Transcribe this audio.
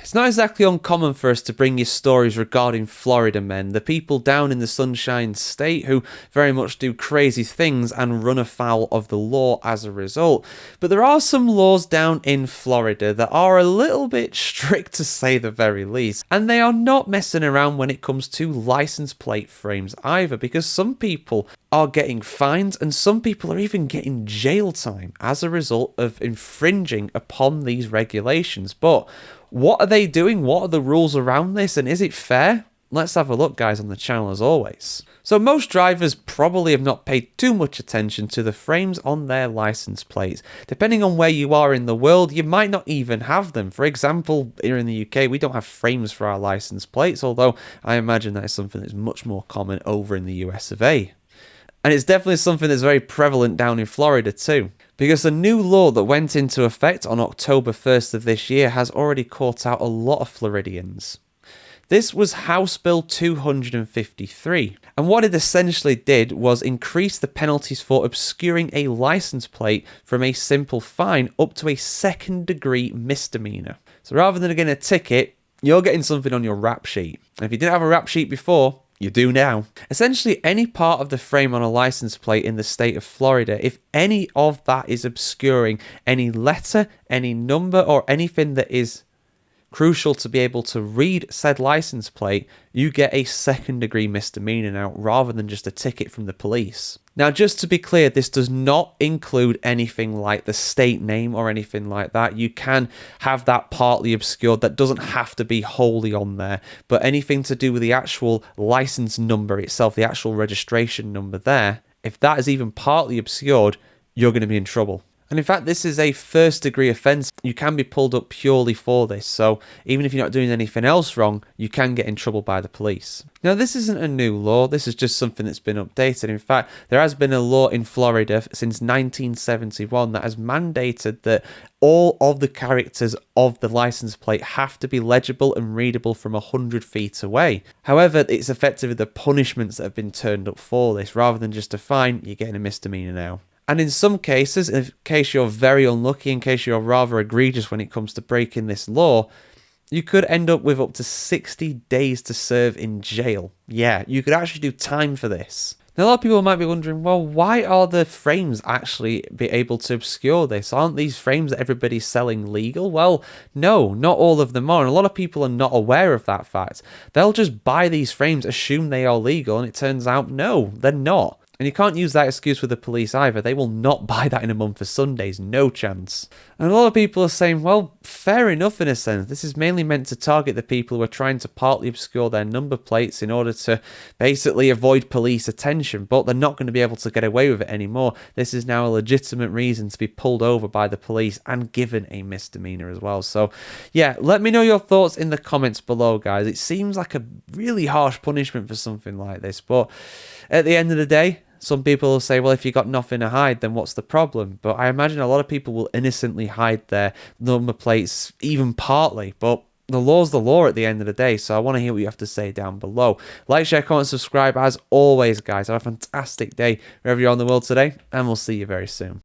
It's not exactly uncommon for us to bring you stories regarding Florida men, the people down in the Sunshine State who very much do crazy things and run afoul of the law as a result. But there are some laws down in Florida that are a little bit strict, to say the very least, and they are not messing around when it comes to license plate frames either, because some people are getting fined and some people are even getting jail time as a result of infringing upon these regulations. But what are they doing? What are the rules around this? And is it fair? Let's have a look, guys, on the channel as always. So most drivers probably have not paid too much attention to the frames on their license plates. Depending on where you are in the world, you might not even have them. For example, here in the UK, we don't have frames for our license plates, although I imagine that is something that's much more common over in the US of A. And it's definitely something that's very prevalent down in Florida too, because a new law that went into effect on October 1st of this year has already caught out a lot of Floridians. This was House Bill 253, and what it essentially did was increase the penalties for obscuring a license plate from a simple fine up to a second-degree misdemeanor. So rather than getting a ticket, you're getting something on your rap sheet. And if you didn't have a rap sheet before, you do now. Essentially, any part of the frame on a license plate in the state of Florida, if any of that is obscuring any letter, any number, or anything that is crucial to be able to read said license plate, you get a second-degree misdemeanor now, rather than just a ticket from the police. Now, just to be clear, this does not include anything like the state name or anything like that. You can have that partly obscured. That doesn't have to be wholly on there. But anything to do with the actual license number itself, the actual registration number there, if that is even partly obscured, you're going to be in trouble. And in fact, this is a first-degree offence. You can be pulled up purely for this. So even if you're not doing anything else wrong, you can get in trouble by the police. Now, this isn't a new law. This is just something that's been updated. In fact, there has been a law in Florida since 1971 that has mandated that all of the characters of the license plate have to be legible and readable from 100 feet away. However, it's effectively the punishments that have been turned up for this. Rather than just a fine, you're getting a misdemeanor now. And in some cases, in case you're very unlucky, in case you're rather egregious when it comes to breaking this law, you could end up with up to 60 days to serve in jail. Yeah, you could actually do time for this. Now, a lot of people might be wondering, well, why are the frames actually be able to obscure this? Aren't these frames that everybody's selling legal? Well, no, not all of them are. And a lot of people are not aware of that fact. They'll just buy these frames, assume they are legal, and it turns out, no, they're not. And you can't use that excuse with the police either. They will not buy that in a month for Sundays. No chance. And a lot of people are saying, well, fair enough in a sense. This is mainly meant to target the people who are trying to partly obscure their number plates in order to basically avoid police attention. But they're not going to be able to get away with it anymore. This is now a legitimate reason to be pulled over by the police and given a misdemeanor as well. So, yeah, let me know your thoughts in the comments below, guys. It seems like a really harsh punishment for something like this. But at the end of the day, some people will say, well, if you got nothing to hide, then what's the problem? But I imagine a lot of people will innocently hide their number plates, even partly. But the law's the law at the end of the day, so I want to hear what you have to say down below. Like, share, comment, subscribe. As always, guys, have a fantastic day wherever you are in the world today, and we'll see you very soon.